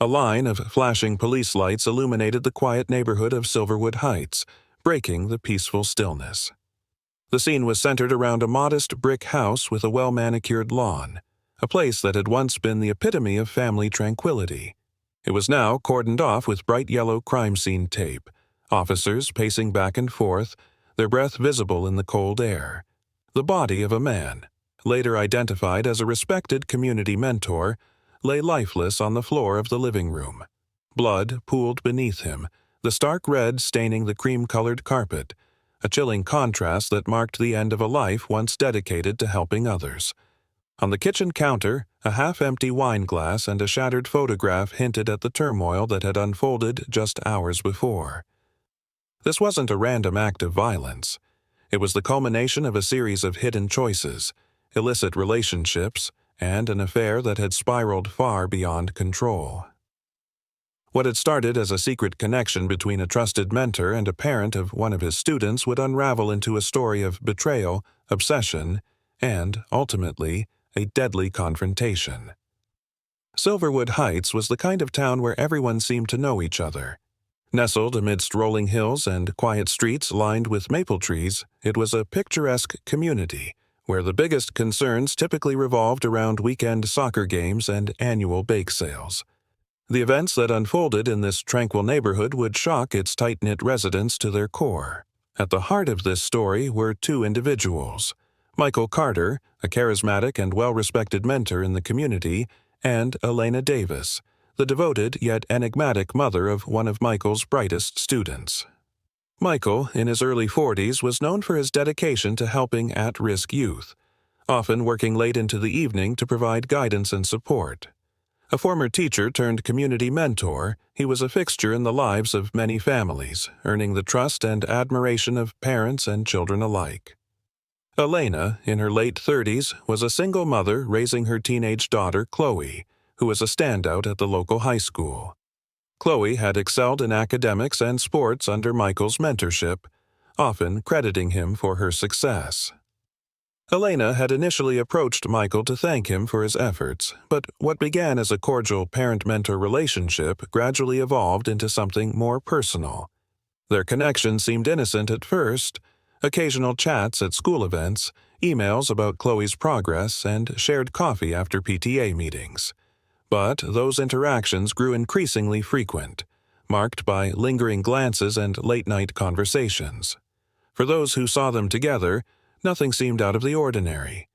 A line of flashing police lights illuminated the quiet neighborhood of Silverwood Heights, breaking the peaceful stillness. The scene was centered around a modest brick house with a well-manicured lawn, a place that had once been the epitome of family tranquility. It was now cordoned off with bright yellow crime scene tape, officers pacing back and forth, their breath visible in the cold air. The body of a man, later identified as a respected community mentor, lay lifeless on the floor of the living room. Blood pooled beneath him, the stark red staining the cream-colored carpet, a chilling contrast that marked the end of a life once dedicated to helping others. On the kitchen counter, a half-empty wine glass and a shattered photograph hinted at the turmoil that had unfolded just hours before. This wasn't a random act of violence. It was the culmination of a series of hidden choices, illicit relationships, and an affair that had spiraled far beyond control. What had started as a secret connection between a trusted mentor and a parent of one of his students would unravel into a story of betrayal, obsession, and, ultimately, a deadly confrontation. Silverwood Heights was the kind of town where everyone seemed to know each other. Nestled amidst rolling hills and quiet streets lined with maple trees, it was a picturesque community where the biggest concerns typically revolved around weekend soccer games and annual bake sales. The events that unfolded in this tranquil neighborhood would shock its tight-knit residents to their core. At the heart of this story were two individuals: Michael Carter, a charismatic and well-respected mentor in the community, and Elena Davis, the devoted yet enigmatic mother of one of Michael's brightest students. Michael, in his early 40s, was known for his dedication to helping at-risk youth, often working late into the evening to provide guidance and support. A former teacher turned community mentor, he was a fixture in the lives of many families, earning the trust and admiration of parents and children alike. Elena, in her late 30s, was a single mother raising her teenage daughter, Chloe, who was a standout at the local high school. Chloe had excelled in academics and sports under Michael's mentorship, often crediting him for her success. Elena had initially approached Michael to thank him for his efforts, but what began as a cordial parent-mentor relationship gradually evolved into something more personal. Their connection seemed innocent at first: occasional chats at school events, emails about Chloe's progress, and shared coffee after PTA meetings. But those interactions grew increasingly frequent, marked by lingering glances and late-night conversations. For those who saw them together, nothing seemed out of the ordinary.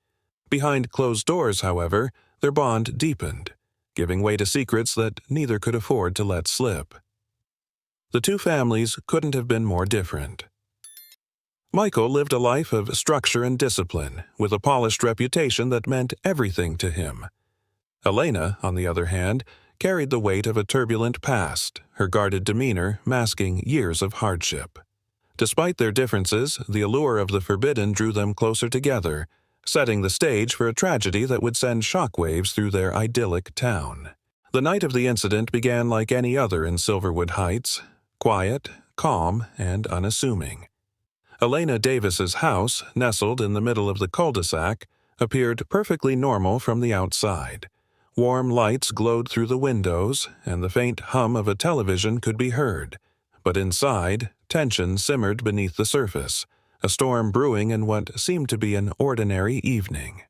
Behind closed doors, however, their bond deepened, giving way to secrets that neither could afford to let slip. The two families couldn't have been more different. Michael lived a life of structure and discipline, with a polished reputation that meant everything to him. Elena, on the other hand, carried the weight of a turbulent past, her guarded demeanor masking years of hardship. Despite their differences, the allure of the forbidden drew them closer together, setting the stage for a tragedy that would send shockwaves through their idyllic town. The night of the incident began like any other in Silverwood Heights, quiet, calm, and unassuming. Elena Davis's house, nestled in the middle of the cul-de-sac, appeared perfectly normal from the outside. Warm lights glowed through the windows, and the faint hum of a television could be heard. But inside, tension simmered beneath the surface, a storm brewing in what seemed to be an ordinary evening.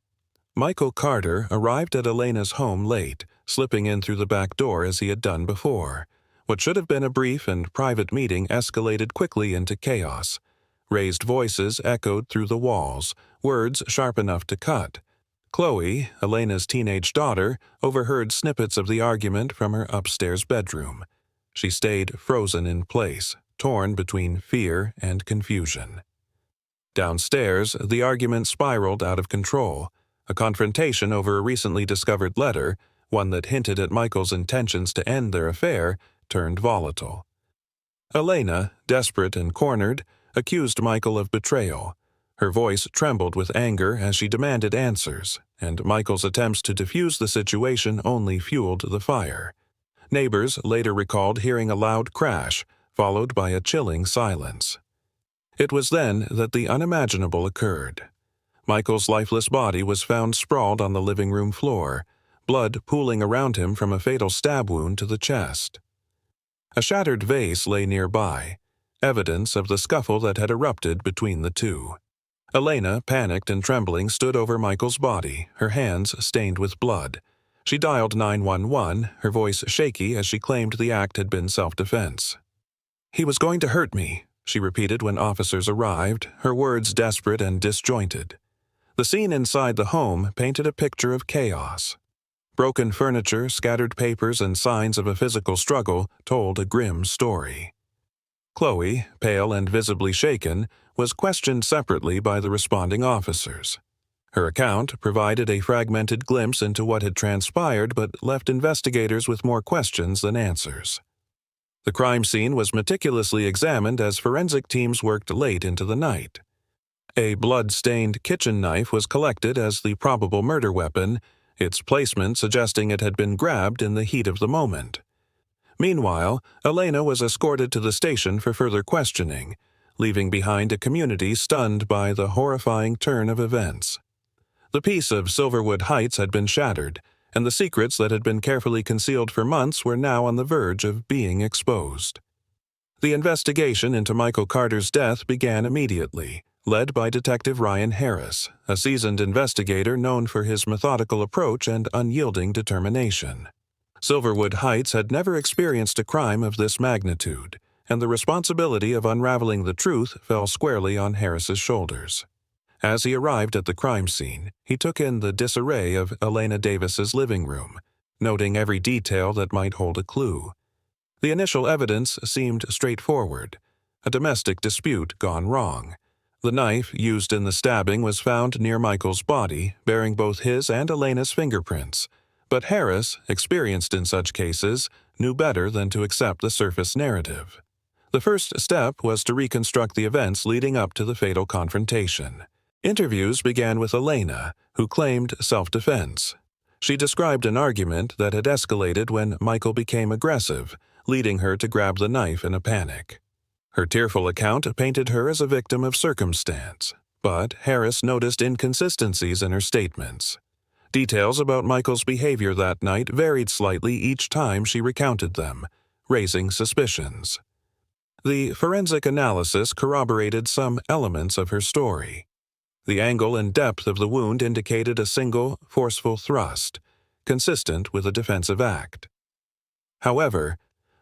Michael Carter arrived at Elena's home late, slipping in through the back door as he had done before. What should have been a brief and private meeting escalated quickly into chaos. Raised voices echoed through the walls, words sharp enough to cut. Chloe, Elena's teenage daughter, overheard snippets of the argument from her upstairs bedroom. She stayed frozen in place, torn between fear and confusion. Downstairs, the argument spiraled out of control. A confrontation over a recently discovered letter, one that hinted at Michael's intentions to end their affair, turned volatile. Elena, desperate and cornered, accused Michael of betrayal. Her voice trembled with anger as she demanded answers, and Michael's attempts to defuse the situation only fueled the fire. Neighbors later recalled hearing a loud crash, followed by a chilling silence. It was then that the unimaginable occurred. Michael's lifeless body was found sprawled on the living room floor, blood pooling around him from a fatal stab wound to the chest. A shattered vase lay nearby, evidence of the scuffle that had erupted between the two. Elena, panicked and trembling, stood over Michael's body, her hands stained with blood. She dialed 911, her voice shaky as she claimed the act had been self-defense. "He was going to hurt me," she repeated when officers arrived, her words desperate and disjointed. The scene inside the home painted a picture of chaos. Broken furniture, scattered papers, and signs of a physical struggle told a grim story. Chloe, pale and visibly shaken, was questioned separately by the responding officers. Her account provided a fragmented glimpse into what had transpired but left investigators with more questions than answers. The crime scene was meticulously examined as forensic teams worked late into the night. A blood-stained kitchen knife was collected as the probable murder weapon, its placement suggesting it had been grabbed in the heat of the moment. Meanwhile, Elena was escorted to the station for further questioning, leaving behind a community stunned by the horrifying turn of events. The peace of Silverwood Heights had been shattered, and the secrets that had been carefully concealed for months were now on the verge of being exposed. The investigation into Michael Carter's death began immediately, led by Detective Ryan Harris, a seasoned investigator known for his methodical approach and unyielding determination. Silverwood Heights had never experienced a crime of this magnitude, and the responsibility of unraveling the truth fell squarely on Harris's shoulders. As he arrived at the crime scene, he took in the disarray of Elena Davis's living room, noting every detail that might hold a clue. The initial evidence seemed straightforward, a domestic dispute gone wrong. The knife used in the stabbing was found near Michael's body, bearing both his and Elena's fingerprints. But Harris, experienced in such cases, knew better than to accept the surface narrative. The first step was to reconstruct the events leading up to the fatal confrontation. Interviews began with Elena, who claimed self-defense. She described an argument that had escalated when Michael became aggressive, leading her to grab the knife in a panic. Her tearful account painted her as a victim of circumstance, but Harris noticed inconsistencies in her statements. Details about Michael's behavior that night varied slightly each time she recounted them, raising suspicions. The forensic analysis corroborated some elements of her story. The angle and depth of the wound indicated a single, forceful thrust, consistent with a defensive act. However,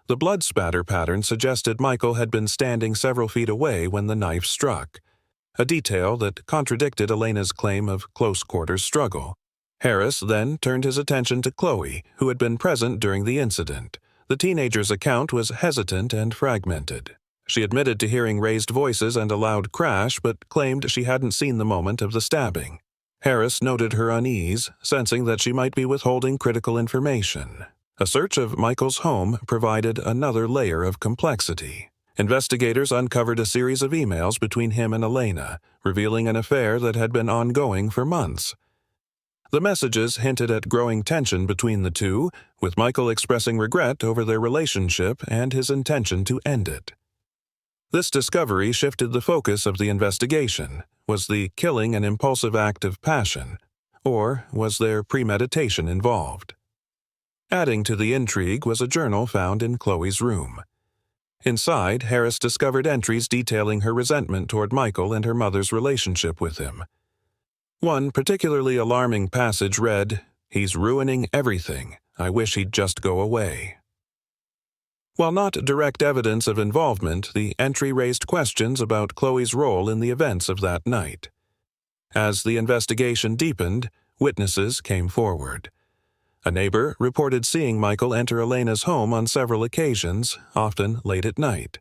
the blood spatter pattern suggested Michael had been standing several feet away when the knife struck, a detail that contradicted Elena's claim of close-quarters struggle. Harris then turned his attention to Chloe, who had been present during the incident. The teenager's account was hesitant and fragmented. She admitted to hearing raised voices and a loud crash, but claimed she hadn't seen the moment of the stabbing. Harris noted her unease, sensing that she might be withholding critical information. A search of Michael's home provided another layer of complexity. Investigators uncovered a series of emails between him and Elena, revealing an affair that had been ongoing for months. The messages hinted at growing tension between the two, with Michael expressing regret over their relationship and his intention to end it. This discovery shifted the focus of the investigation. Was the killing an impulsive act of passion, or was there premeditation involved? Adding to the intrigue was a journal found in Chloe's room. Inside, Harris discovered entries detailing her resentment toward Michael and her mother's relationship with him. One particularly alarming passage read, "He's ruining everything. I wish he'd just go away." While not direct evidence of involvement, the entry raised questions about Chloe's role in the events of that night. As the investigation deepened, witnesses came forward. A neighbor reported seeing Michael enter Elena's home on several occasions, often late at night.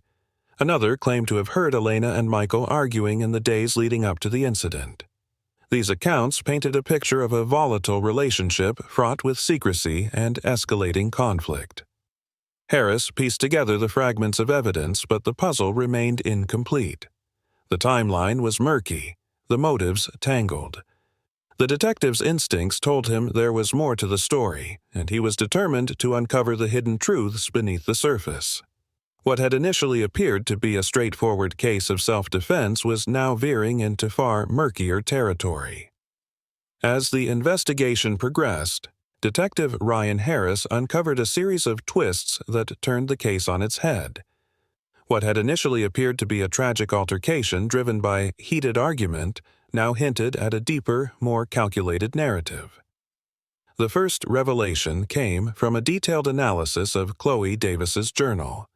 Another claimed to have heard Elena and Michael arguing in the days leading up to the incident. These accounts painted a picture of a volatile relationship fraught with secrecy and escalating conflict. Harris pieced together the fragments of evidence, but the puzzle remained incomplete. The timeline was murky, the motives tangled. The detective's instincts told him there was more to the story, and he was determined to uncover the hidden truths beneath the surface. What had initially appeared to be a straightforward case of self-defense was now veering into far murkier territory. As the investigation progressed, Detective Ryan Harris uncovered a series of twists that turned the case on its head. What had initially appeared to be a tragic altercation driven by heated argument now hinted at a deeper, more calculated narrative. The first revelation came from a detailed analysis of Chloe Davis's journal.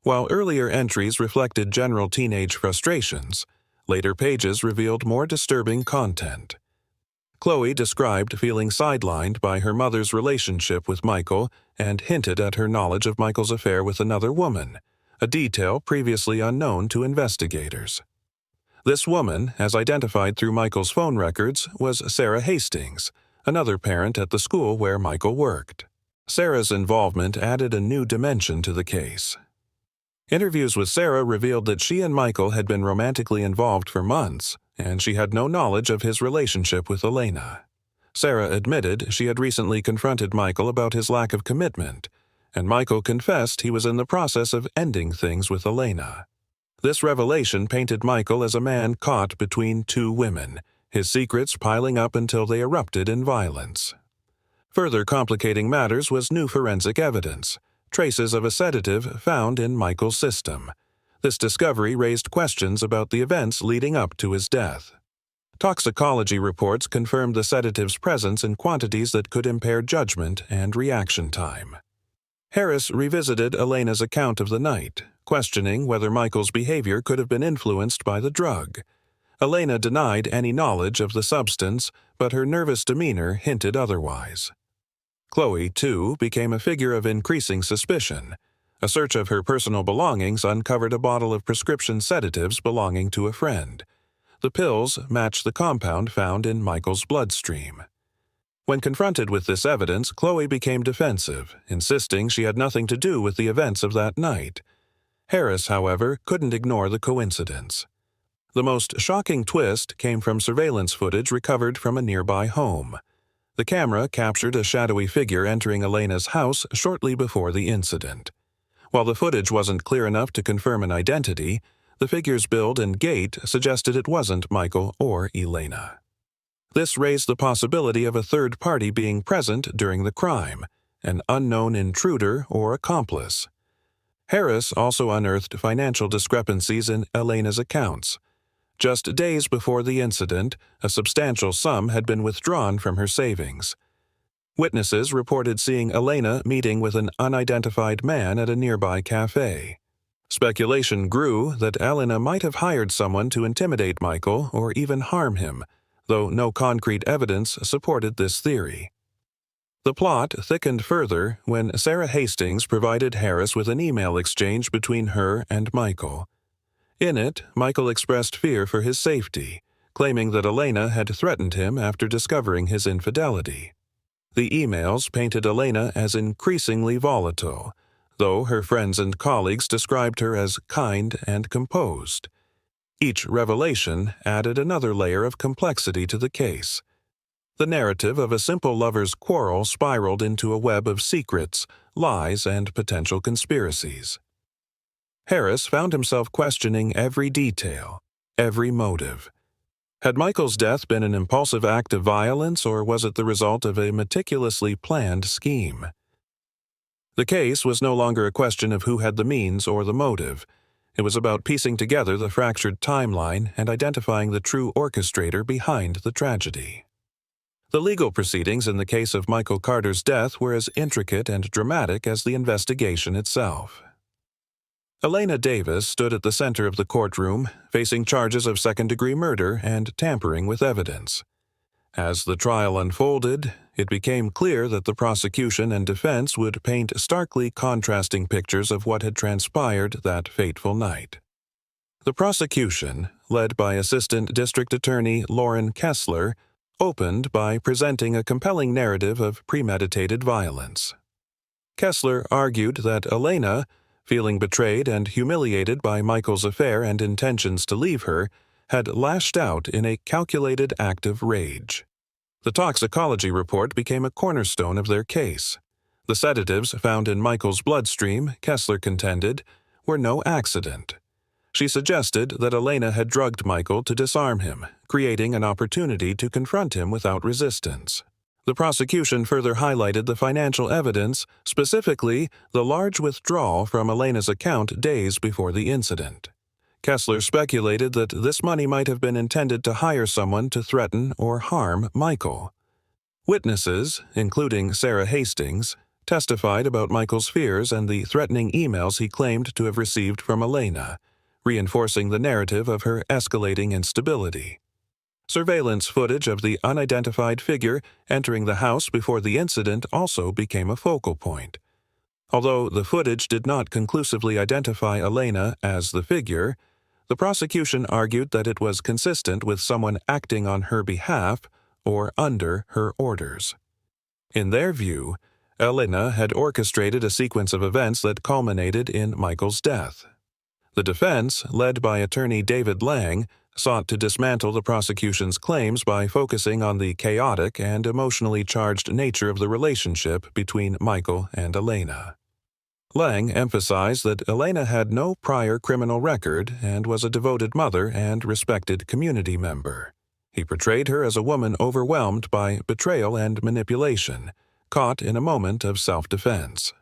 While earlier entries reflected general teenage frustrations, later pages revealed more disturbing content. Chloe described feeling sidelined by her mother's relationship with Michael and hinted at her knowledge of Michael's affair with another woman, a detail previously unknown to investigators. This woman, as identified through Michael's phone records, was Sarah Hastings, another parent at the school where Michael worked. Sarah's involvement added a new dimension to the case. Interviews with Sarah revealed that she and Michael had been romantically involved for months, and she had no knowledge of his relationship with Elena. Sarah admitted she had recently confronted Michael about his lack of commitment, and Michael confessed he was in the process of ending things with Elena. This revelation painted Michael as a man caught between two women, his secrets piling up until they erupted in violence. Further complicating matters was new forensic evidence, traces of a sedative found in Michael's system. This discovery raised questions about the events leading up to his death. Toxicology reports confirmed the sedative's presence in quantities that could impair judgment and reaction time. Harris revisited Elena's account of the night, questioning whether Michael's behavior could have been influenced by the drug. Elena denied any knowledge of the substance, but her nervous demeanor hinted otherwise. Chloe, too, became a figure of increasing suspicion. A search of her personal belongings uncovered a bottle of prescription sedatives belonging to a friend. The pills matched the compound found in Michael's bloodstream. When confronted with this evidence, Chloe became defensive, insisting she had nothing to do with the events of that night. Harris, however, couldn't ignore the coincidence. The most shocking twist came from surveillance footage recovered from a nearby home. The camera captured a shadowy figure entering Elena's house shortly before the incident. While the footage wasn't clear enough to confirm an identity, the figure's build and gait suggested it wasn't Michael or Elena. This raised the possibility of a third party being present during the crime, an unknown intruder or accomplice. Harris also unearthed financial discrepancies in Elena's accounts. Just days before the incident, a substantial sum had been withdrawn from her savings. Witnesses reported seeing Elena meeting with an unidentified man at a nearby cafe. Speculation grew that Elena might have hired someone to intimidate Michael or even harm him, though no concrete evidence supported this theory. The plot thickened further when Sarah Hastings provided Harris with an email exchange between her and Michael. In it, Michael expressed fear for his safety, claiming that Elena had threatened him after discovering his infidelity. The emails painted Elena as increasingly volatile, though her friends and colleagues described her as kind and composed. Each revelation added another layer of complexity to the case. The narrative of a simple lover's quarrel spiraled into a web of secrets, lies, and potential conspiracies. Harris found himself questioning every detail, every motive. Had Michael's death been an impulsive act of violence, or was it the result of a meticulously planned scheme? The case was no longer a question of who had the means or the motive. It was about piecing together the fractured timeline and identifying the true orchestrator behind the tragedy. The legal proceedings in the case of Michael Carter's death were as intricate and dramatic as the investigation itself. Elena Davis stood at the center of the courtroom, facing charges of second-degree murder and tampering with evidence. As the trial unfolded, it became clear that the prosecution and defense would paint starkly contrasting pictures of what had transpired that fateful night. The prosecution, led by Assistant District Attorney Lauren Kessler, opened by presenting a compelling narrative of premeditated violence. Kessler argued that Elena, feeling betrayed and humiliated by Michael's affair and intentions to leave her, had lashed out in a calculated act of rage. The toxicology report became a cornerstone of their case. The sedatives found in Michael's bloodstream, Kessler contended, were no accident. She suggested that Elena had drugged Michael to disarm him, creating an opportunity to confront him without resistance. The prosecution further highlighted the financial evidence, specifically the large withdrawal from Elena's account days before the incident. Kessler speculated that this money might have been intended to hire someone to threaten or harm Michael. Witnesses, including Sarah Hastings, testified about Michael's fears and the threatening emails he claimed to have received from Elena, reinforcing the narrative of her escalating instability. Surveillance footage of the unidentified figure entering the house before the incident also became a focal point. Although the footage did not conclusively identify Elena as the figure, the prosecution argued that it was consistent with someone acting on her behalf or under her orders. In their view, Elena had orchestrated a sequence of events that culminated in Michael's death. The defense, led by attorney David Lang, sought to dismantle the prosecution's claims by focusing on the chaotic and emotionally charged nature of the relationship between Michael and Elena. Lang emphasized that Elena had no prior criminal record and was a devoted mother and respected community member. He portrayed her as a woman overwhelmed by betrayal and manipulation, caught in a moment of self-defense.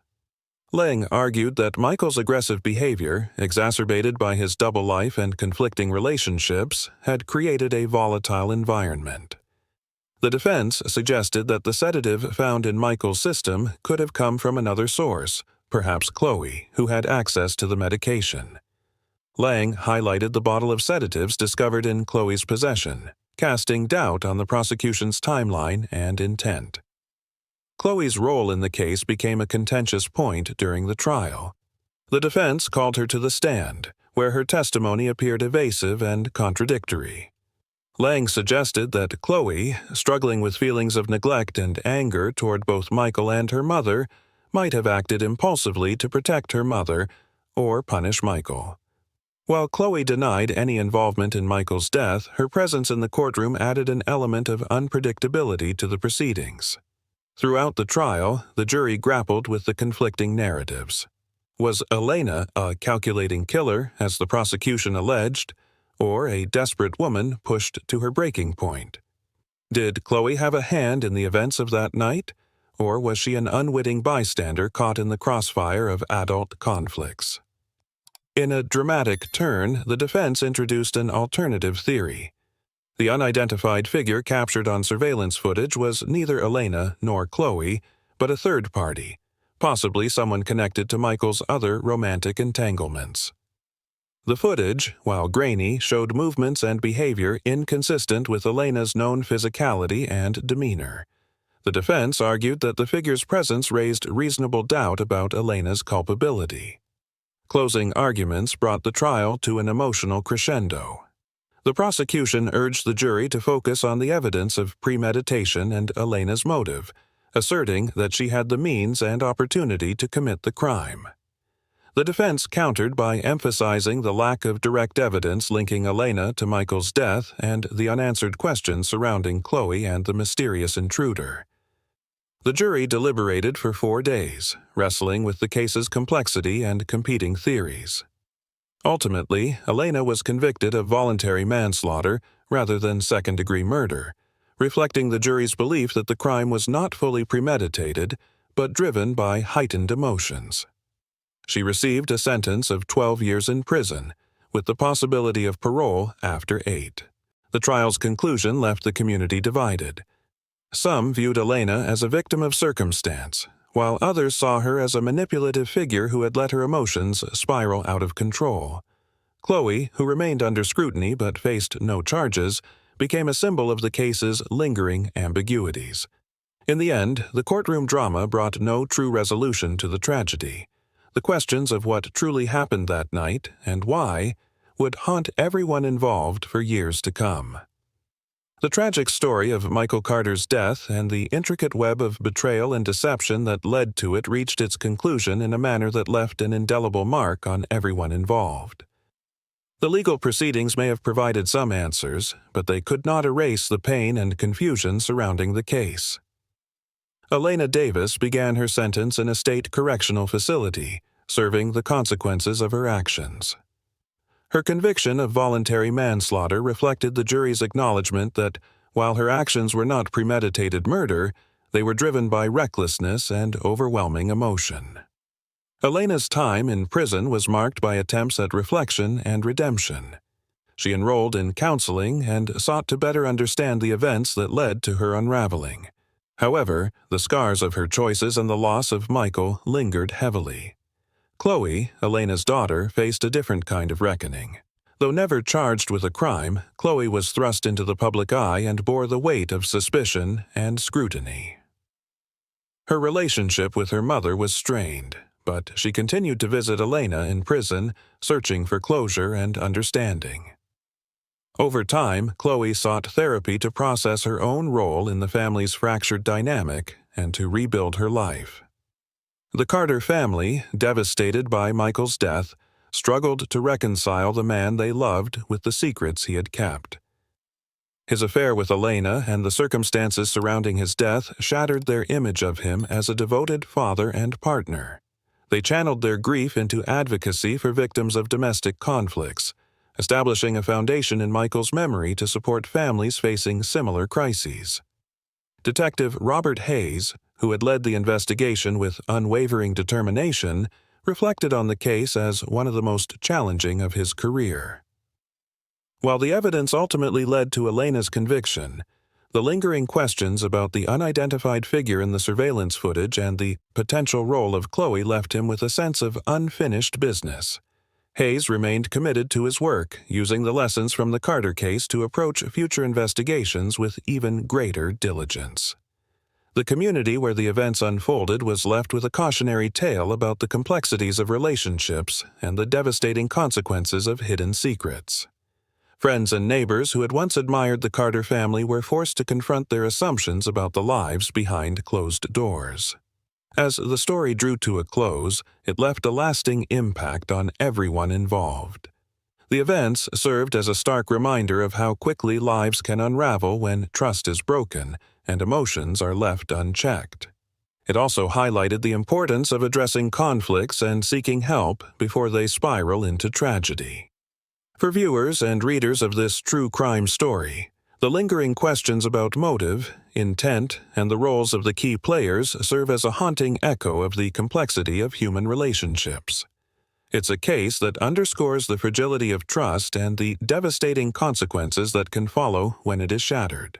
Lang argued that Michael's aggressive behavior, exacerbated by his double life and conflicting relationships, had created a volatile environment. The defense suggested that the sedative found in Michael's system could have come from another source, perhaps Chloe, who had access to the medication. Lang highlighted the bottle of sedatives discovered in Chloe's possession, casting doubt on the prosecution's timeline and intent. Chloe's role in the case became a contentious point during the trial. The defense called her to the stand, where her testimony appeared evasive and contradictory. Lang suggested that Chloe, struggling with feelings of neglect and anger toward both Michael and her mother, might have acted impulsively to protect her mother or punish Michael. While Chloe denied any involvement in Michael's death, her presence in the courtroom added an element of unpredictability to the proceedings. Throughout the trial, the jury grappled with the conflicting narratives. Was Elena a calculating killer, as the prosecution alleged, or a desperate woman pushed to her breaking point? Did Chloe have a hand in the events of that night, or was she an unwitting bystander caught in the crossfire of adult conflicts? In a dramatic turn, the defense introduced an alternative theory. The unidentified figure captured on surveillance footage was neither Elena nor Chloe, but a third party, possibly someone connected to Michael's other romantic entanglements. The footage, while grainy, showed movements and behavior inconsistent with Elena's known physicality and demeanor. The defense argued that the figure's presence raised reasonable doubt about Elena's culpability. Closing arguments brought the trial to an emotional crescendo. The prosecution urged the jury to focus on the evidence of premeditation and Elena's motive, asserting that she had the means and opportunity to commit the crime. The defense countered by emphasizing the lack of direct evidence linking Elena to Michael's death and the unanswered questions surrounding Chloe and the mysterious intruder. The jury deliberated for 4 days, wrestling with the case's complexity and competing theories. Ultimately, Elena was convicted of voluntary manslaughter rather than second-degree murder, reflecting the jury's belief that the crime was not fully premeditated, but driven by heightened emotions. She received a sentence of 12 years in prison, with the possibility of parole after 8. The trial's conclusion left the community divided. Some viewed Elena as a victim of circumstance, while others saw her as a manipulative figure who had let her emotions spiral out of control. Chloe, who remained under scrutiny but faced no charges, became a symbol of the case's lingering ambiguities. In the end, the courtroom drama brought no true resolution to the tragedy. The questions of what truly happened that night, and why, would haunt everyone involved for years to come. The tragic story of Michael Carter's death and the intricate web of betrayal and deception that led to it reached its conclusion in a manner that left an indelible mark on everyone involved. The legal proceedings may have provided some answers, but they could not erase the pain and confusion surrounding the case. Elena Davis began her sentence in a state correctional facility, serving the consequences of her actions. Her conviction of voluntary manslaughter reflected the jury's acknowledgement that, while her actions were not premeditated murder, They were driven by recklessness and overwhelming emotion. Elena's time in prison was marked by attempts at reflection and redemption. She enrolled in counseling and sought to better understand the events that led to her unraveling. However, the scars of her choices and the loss of Michael lingered heavily. Chloe, Elena's daughter, faced a different kind of reckoning. Though never charged with a crime, Chloe was thrust into the public eye and bore the weight of suspicion and scrutiny. Her relationship with her mother was strained, but she continued to visit Elena in prison, searching for closure and understanding. Over time, Chloe sought therapy to process her own role in the family's fractured dynamic and to rebuild her life. The Carter family, devastated by Michael's death, struggled to reconcile the man they loved with the secrets he had kept. His affair with Elena and the circumstances surrounding his death shattered their image of him as a devoted father and partner. They channeled their grief into advocacy for victims of domestic conflicts, establishing a foundation in Michael's memory to support families facing similar crises. Detective Robert Hayes, who had led the investigation with unwavering determination, reflected on the case as one of the most challenging of his career. While the evidence ultimately led to Elena's conviction, the lingering questions about the unidentified figure in the surveillance footage and the potential role of Chloe left him with a sense of unfinished business. Hayes remained committed to his work, using the lessons from the Carter case to approach future investigations with even greater diligence. The community where the events unfolded was left with a cautionary tale about the complexities of relationships and the devastating consequences of hidden secrets. Friends and neighbors who had once admired the Carter family were forced to confront their assumptions about the lives behind closed doors. As the story drew to a close, it left a lasting impact on everyone involved. The events served as a stark reminder of how quickly lives can unravel when trust is broken and emotions are left unchecked. It also highlighted the importance of addressing conflicts and seeking help before they spiral into tragedy. For viewers and readers of this true crime story, the lingering questions about motive, intent, and the roles of the key players serve as a haunting echo of the complexity of human relationships. It's a case that underscores the fragility of trust and the devastating consequences that can follow when it is shattered.